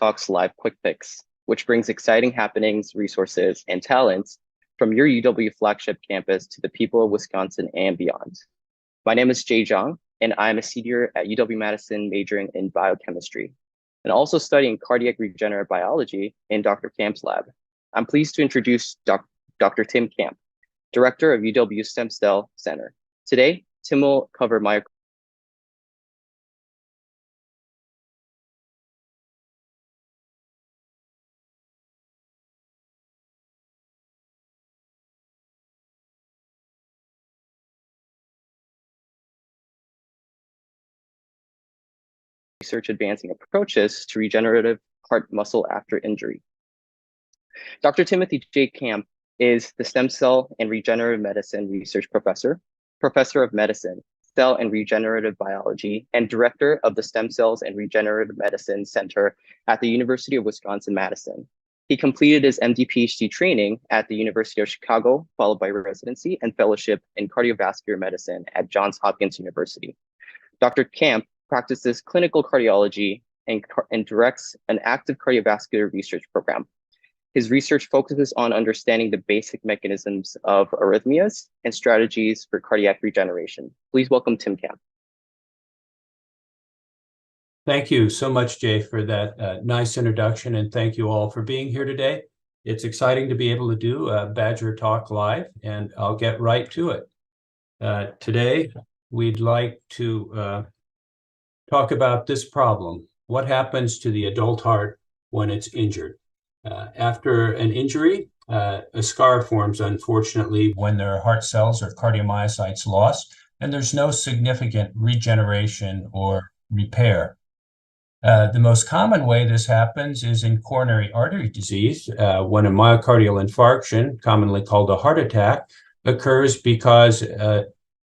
Talks Live Quick Picks, which brings exciting happenings, resources, and talents from your UW flagship campus to the people of Wisconsin and beyond. My name is Jay Zhang, and I'm a senior at UW-Madison majoring in biochemistry and also studying cardiac regenerative biology in Dr. Kamp's lab. I'm pleased to introduce Dr. Tim Kamp, Director of UW Stem Cell Center. Today, Tim will cover myocardial research advancing approaches to regenerative heart muscle after injury. Dr. Timothy J. Kamp is the Stem Cell and Regenerative Medicine Research Professor, Professor of Medicine, Cell and Regenerative Biology, and Director of the Stem Cells and Regenerative Medicine Center at the University of Wisconsin-Madison. He completed his MD-PhD training at the University of Chicago, followed by residency and fellowship in cardiovascular medicine at Johns Hopkins University. Dr. Kamp practices clinical cardiology and directs an active cardiovascular research program. His research focuses on understanding the basic mechanisms of arrhythmias and strategies for cardiac regeneration. Please welcome Tim Kamp. Thank you so much, Jay, for that nice introduction, and thank you all for being here today. It's exciting to be able to do a Badger Talk Live, and I'll get right to it. Today, we'd like to talk about this problem. What happens to the adult heart when it's injured? After an injury, a scar forms, unfortunately, when there are heart cells or cardiomyocytes lost, and there's no significant regeneration or repair. The most common way this happens is in coronary artery disease, when a myocardial infarction, commonly called a heart attack, occurs because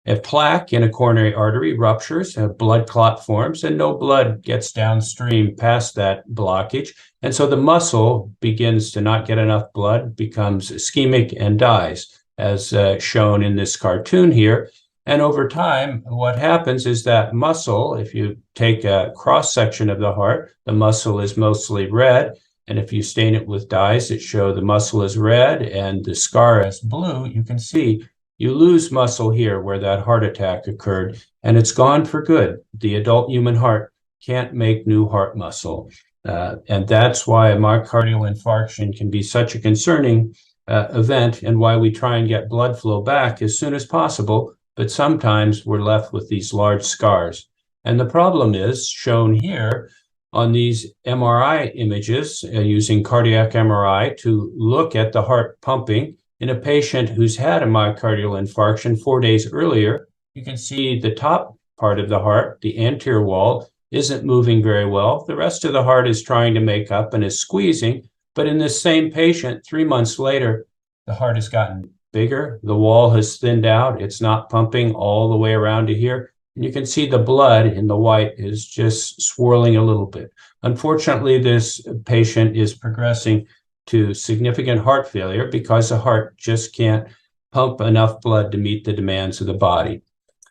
a plaque in a coronary artery ruptures, a blood clot forms, and no blood gets downstream past that blockage. And so the muscle begins to not get enough blood, becomes ischemic, and dies, as shown in this cartoon here. And over time, what happens is that muscle, if you take a cross-section of the heart, the muscle is mostly red. And if you stain it with dyes that show the muscle is red and the scar is blue, you can see you lose muscle here where that heart attack occurred, and it's gone for good. The adult human heart can't make new heart muscle. And that's why a myocardial infarction can be such a concerning event, and why we try and get blood flow back as soon as possible, but sometimes we're left with these large scars. And the problem is shown here on these MRI images using cardiac MRI to look at the heart pumping. In a patient who's had a myocardial infarction 4 days earlier, you can see the top part of the heart, the anterior wall, isn't moving very well. The rest of the heart is trying to make up and is squeezing. But in this same patient, 3 months later, the heart has gotten bigger. The wall has thinned out. It's not pumping all the way around to here. And you can see the blood in the white is just swirling a little bit. Unfortunately, this patient is progressing to significant heart failure because the heart just can't pump enough blood to meet the demands of the body.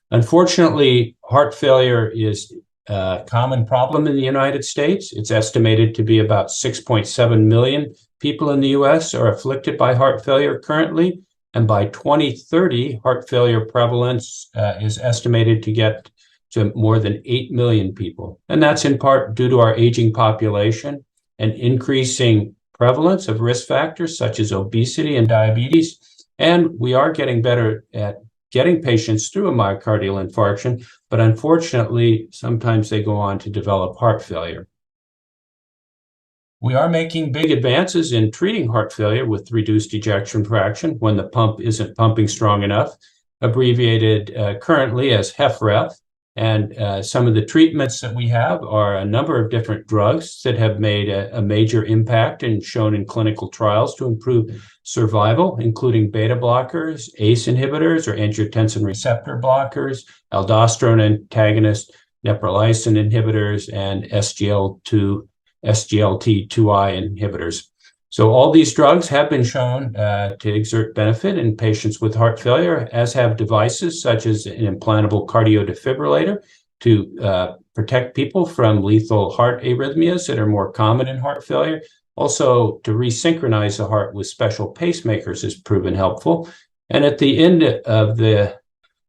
Unfortunately, heart failure is a common problem in the United States. It's estimated to be about 6.7 million people in the US are afflicted by heart failure currently. And by 2030, heart failure prevalence is estimated to get to more than 8 million people. And that's in part due to our aging population and increasing prevalence of risk factors such as obesity and diabetes. And we are getting better at getting patients through a myocardial infarction, but unfortunately, sometimes they go on to develop heart failure. We are making big advances in treating heart failure with reduced ejection fraction when the pump isn't pumping strong enough, abbreviated currently as HFrEF. And some of the treatments that we have are a number of different drugs that have made a major impact and shown in clinical trials to improve survival, including beta blockers, ACE inhibitors or angiotensin receptor blockers, aldosterone antagonists, neprilysin inhibitors, and SGLT2I inhibitors. So all these drugs have been shown to exert benefit in patients with heart failure, as have devices such as an implantable cardiodefibrillator to protect people from lethal heart arrhythmias that are more common in heart failure. Also, to resynchronize the heart with special pacemakers has proven helpful. And at the end of the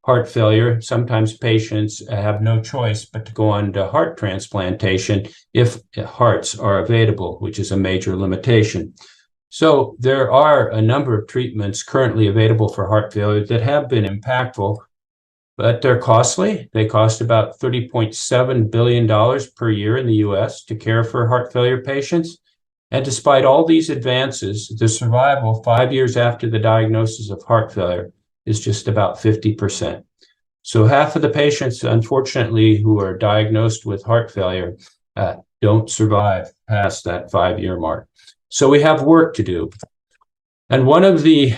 heart failure, sometimes patients have no choice but to go on to heart transplantation if hearts are available, which is a major limitation. So there are a number of treatments currently available for heart failure that have been impactful, but they're costly. They cost about $30.7 billion per year in the US to care for heart failure patients. And despite all these advances, the survival 5 years after the diagnosis of heart failure is just about 50%. So half of the patients, unfortunately, who are diagnosed with heart failure don't survive past that 5-year mark. So we have work to do. And one of the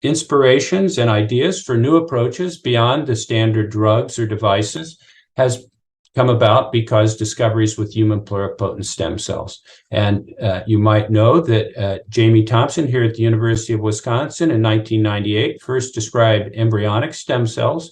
inspirations and ideas for new approaches beyond the standard drugs or devices has come about because discoveries with human pluripotent stem cells. And you might know that Jamie Thompson here at the University of Wisconsin in 1998 first described embryonic stem cells.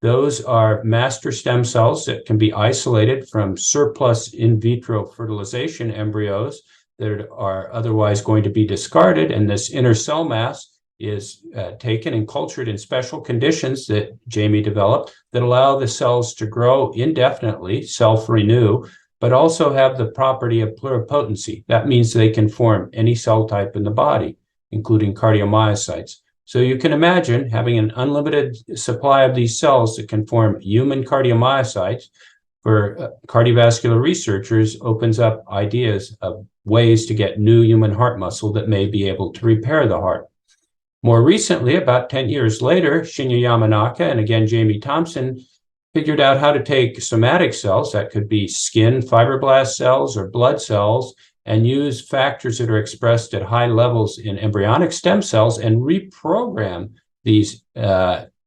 Those are master stem cells that can be isolated from surplus in vitro fertilization embryos that are otherwise going to be discarded. And this inner cell mass is taken and cultured in special conditions that Jamie developed that allow the cells to grow indefinitely, self-renew, but also have the property of pluripotency. That means they can form any cell type in the body, including cardiomyocytes. So you can imagine having an unlimited supply of these cells that can form human cardiomyocytes for cardiovascular researchers opens up ideas of ways to get new human heart muscle that may be able to repair the heart. More recently, about 10 years later, Shinya Yamanaka and again Jamie Thompson figured out how to take somatic cells, that could be skin fibroblast cells or blood cells, and use factors that are expressed at high levels in embryonic stem cells and reprogram these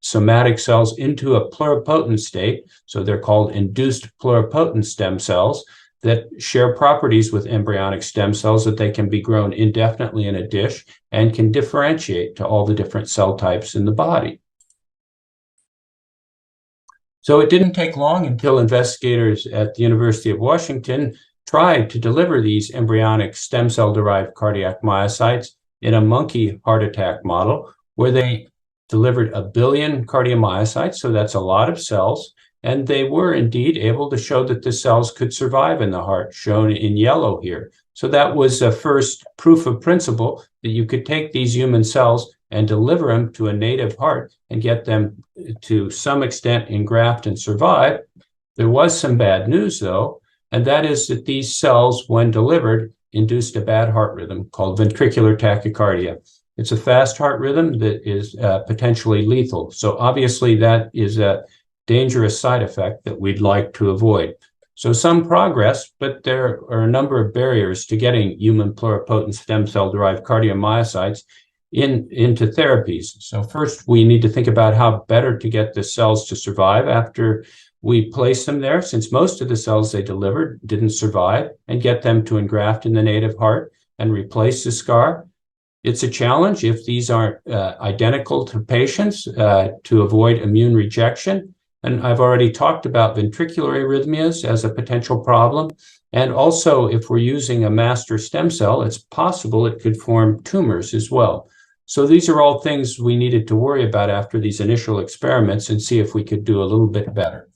somatic cells into a pluripotent state. So they're called induced pluripotent stem cells that share properties with embryonic stem cells that they can be grown indefinitely in a dish and can differentiate to all the different cell types in the body. So it didn't take long until investigators at the University of Washington tried to deliver these embryonic stem cell-derived cardiac myocytes in a monkey heart attack model where they delivered 1 billion cardiomyocytes, so that's a lot of cells, and they were indeed able to show that the cells could survive in the heart, shown in yellow here. So that was a first proof of principle that you could take these human cells and deliver them to a native heart and get them to some extent engraft and survive. There was some bad news, though, and that is that these cells, when delivered, induced a bad heart rhythm called ventricular tachycardia. It's a fast heart rhythm that is potentially lethal. So obviously that is a dangerous side effect that we'd like to avoid. So some progress, but there are a number of barriers to getting human pluripotent stem cell-derived cardiomyocytes into therapies. So first, we need to think about how better to get the cells to survive after we place them there, since most of the cells they delivered didn't survive, and get them to engraft in the native heart and replace the scar. It's a challenge if these aren't identical to patients to avoid immune rejection. And I've already talked about ventricular arrhythmias as a potential problem. And also, if we're using a master stem cell, it's possible it could form tumors as well. So these are all things we needed to worry about after these initial experiments and see if we could do a little bit better.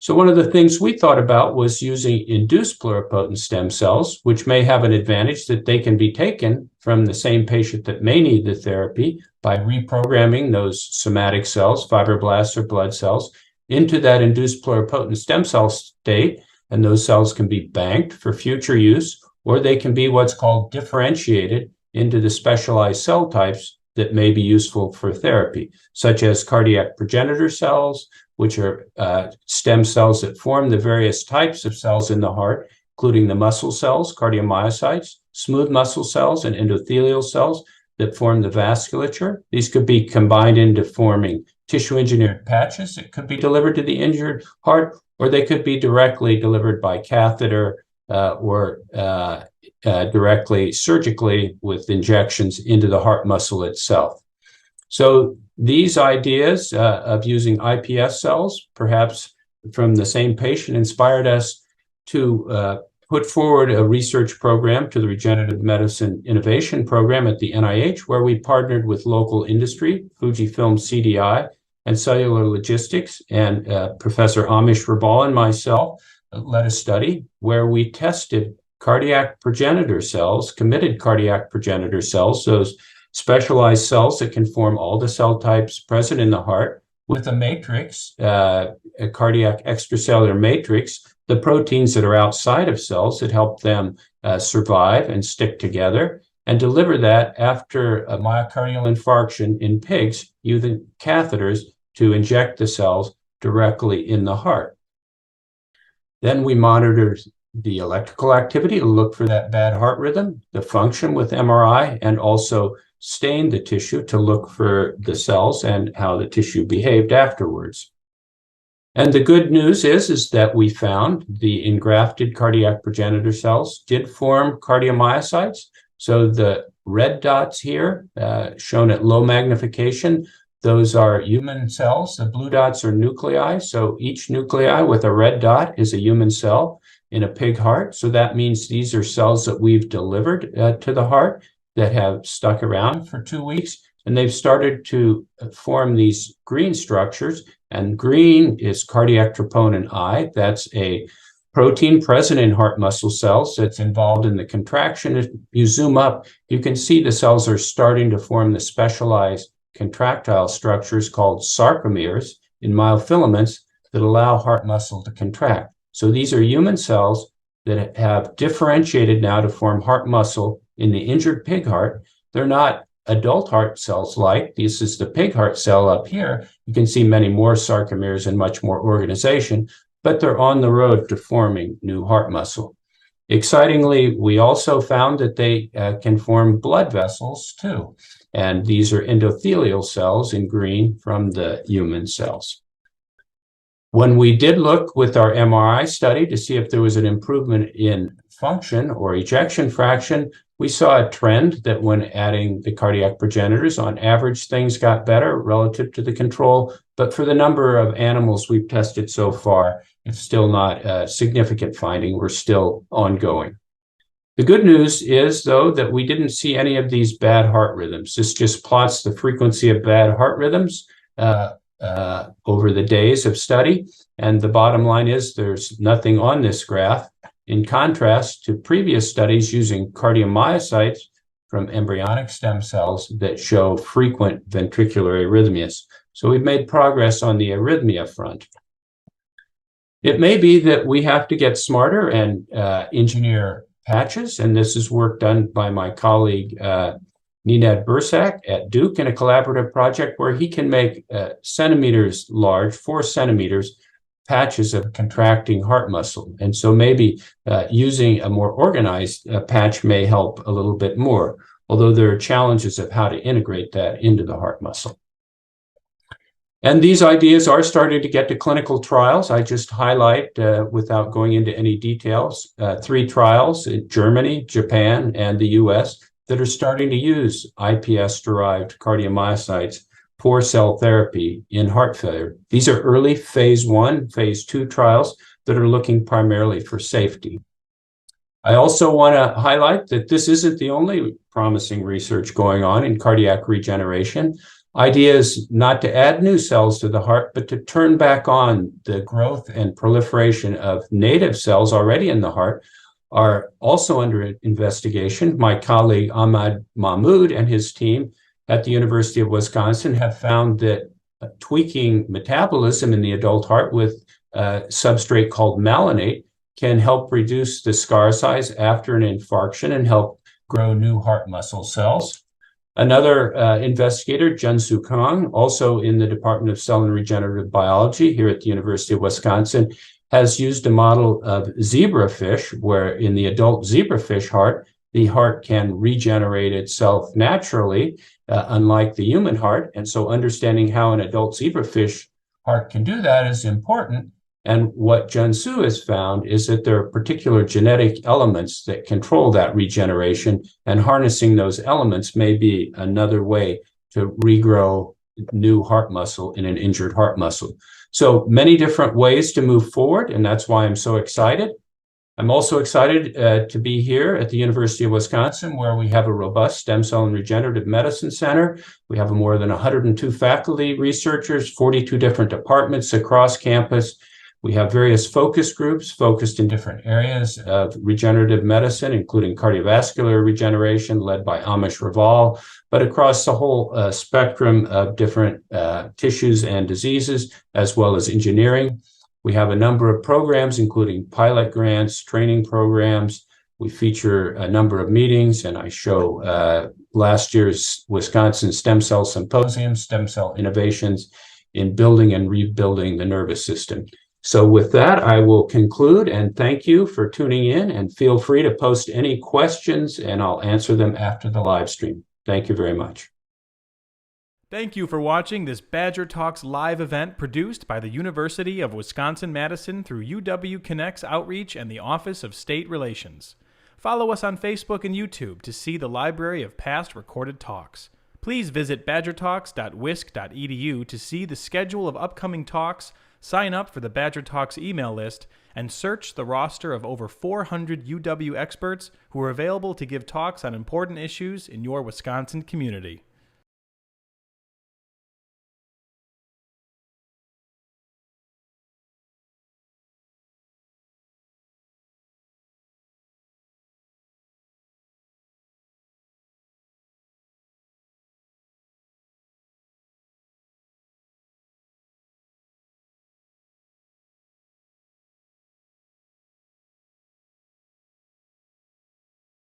So one of the things we thought about was using induced pluripotent stem cells, which may have an advantage that they can be taken from the same patient that may need the therapy by reprogramming those somatic cells, fibroblasts or blood cells, into that induced pluripotent stem cell state. And those cells can be banked for future use, or they can be what's called differentiated into the specialized cell types that may be useful for therapy, such as cardiac progenitor cells, which are stem cells that form the various types of cells in the heart, including the muscle cells, cardiomyocytes, smooth muscle cells, and endothelial cells that form the vasculature. These could be combined into forming tissue-engineered patches that could be delivered to the injured heart, or they could be directly delivered by catheter or directly surgically with injections into the heart muscle itself. So these ideas of using iPS cells, perhaps from the same patient inspired us to put forward a research program to the Regenerative Medicine Innovation Program at the NIH, where we partnered with local industry, Fujifilm CDI, and Cellular Logistics, and Professor Amish Rabal and myself led a study where we tested cardiac progenitor cells, committed cardiac progenitor cells, those specialized cells that can form all the cell types present in the heart, with a matrix, a cardiac extracellular matrix, the proteins that are outside of cells that help them survive and stick together, and deliver that after a myocardial infarction in pigs using catheters to inject the cells directly in the heart. Then we monitored the electrical activity to look for that bad heart rhythm, the function with MRI, and also stained the tissue to look for the cells and how the tissue behaved afterwards. And the good news is that we found the engrafted cardiac progenitor cells did form cardiomyocytes. So the red dots here, shown at low magnification, those are human cells. The blue dots are nuclei. So each nuclei with a red dot is a human cell in a pig heart. So that means these are cells that we've delivered to the heart that have stuck around for 2 weeks. And they've started to form these green structures. And green is cardiac troponin I. That's a protein present in heart muscle cells that's involved in the contraction. If you zoom up, you can see the cells are starting to form the specialized contractile structures called sarcomeres in myofilaments that allow heart muscle to contract. So these are human cells that have differentiated now to form heart muscle in the injured pig heart. They're not adult heart cells like this is the pig heart cell up here. You can see many more sarcomeres and much more organization, but they're on the road to forming new heart muscle. Excitingly, we also found that they can form blood vessels too. And these are endothelial cells in green from the human cells. When we did look with our MRI study to see if there was an improvement in function or ejection fraction, we saw a trend that when adding the cardiac progenitors, on average, things got better relative to the control. But for the number of animals we've tested so far, it's still not a significant finding. We're still ongoing. The good news is, though, that we didn't see any of these bad heart rhythms. This just plots the frequency of bad heart rhythms over the days of study. And the bottom line is there's nothing on this graph, in contrast to previous studies using cardiomyocytes from embryonic stem cells that show frequent ventricular arrhythmias. So we've made progress on the arrhythmia front. It may be that we have to get smarter and engineer patches, and this is work done by my colleague Ninad Bursak at Duke in a collaborative project where he can make centimeters large, 4 centimeters, patches of contracting heart muscle. And so maybe using a more organized patch may help a little bit more, although there are challenges of how to integrate that into the heart muscle. And these ideas are starting to get to clinical trials. I just highlight, without going into any details, 3 trials in Germany, Japan, and the US that are starting to use iPS-derived cardiomyocytes for cell therapy in heart failure. These are early phase 1, phase 2 trials that are looking primarily for safety. I also want to highlight that this isn't the only promising research going on in cardiac regeneration. Ideas not to add new cells to the heart, but to turn back on the growth and proliferation of native cells already in the heart are also under investigation. My colleague Ahmad Mahmoud and his team at the University of Wisconsin have found that tweaking metabolism in the adult heart with a substrate called malonate can help reduce the scar size after an infarction and help grow new heart muscle cells. Another investigator, Junsu Kang, also in the Department of Cell and Regenerative Biology here at the University of Wisconsin, has used a model of zebrafish, where in the adult zebrafish heart, the heart can regenerate itself naturally, unlike the human heart. And so understanding how an adult zebrafish heart can do that is important. And what Junsu has found is that there are particular genetic elements that control that regeneration, and harnessing those elements may be another way to regrow new heart muscle in an injured heart muscle. So many different ways to move forward, and that's why I'm so excited. I'm also excited to be here at the University of Wisconsin, where we have a robust stem cell and regenerative medicine center. We have more than 102 faculty researchers, 42 different departments across campus. We have various focus groups focused in different areas of regenerative medicine, including cardiovascular regeneration led by Amish Raval, but across the whole spectrum of different tissues and diseases, as well as engineering. We have a number of programs, including pilot grants, training programs. We feature a number of meetings, and I show last year's Wisconsin Stem Cell Symposium, Stem Cell Innovations in Building and Rebuilding the Nervous System. So with that, I will conclude, and thank you for tuning in, and feel free to post any questions, and I'll answer them after the live stream. Thank you very much. Thank you for watching this Badger Talks live event produced by the University of Wisconsin-Madison through UW Connect's outreach and the Office of State Relations. Follow us on Facebook and YouTube to see the library of past recorded talks. Please visit badgertalks.wisc.edu to see the schedule of upcoming talks, sign up for the Badger Talks email list, and search the roster of over 400 UW experts who are available to give talks on important issues in your Wisconsin community.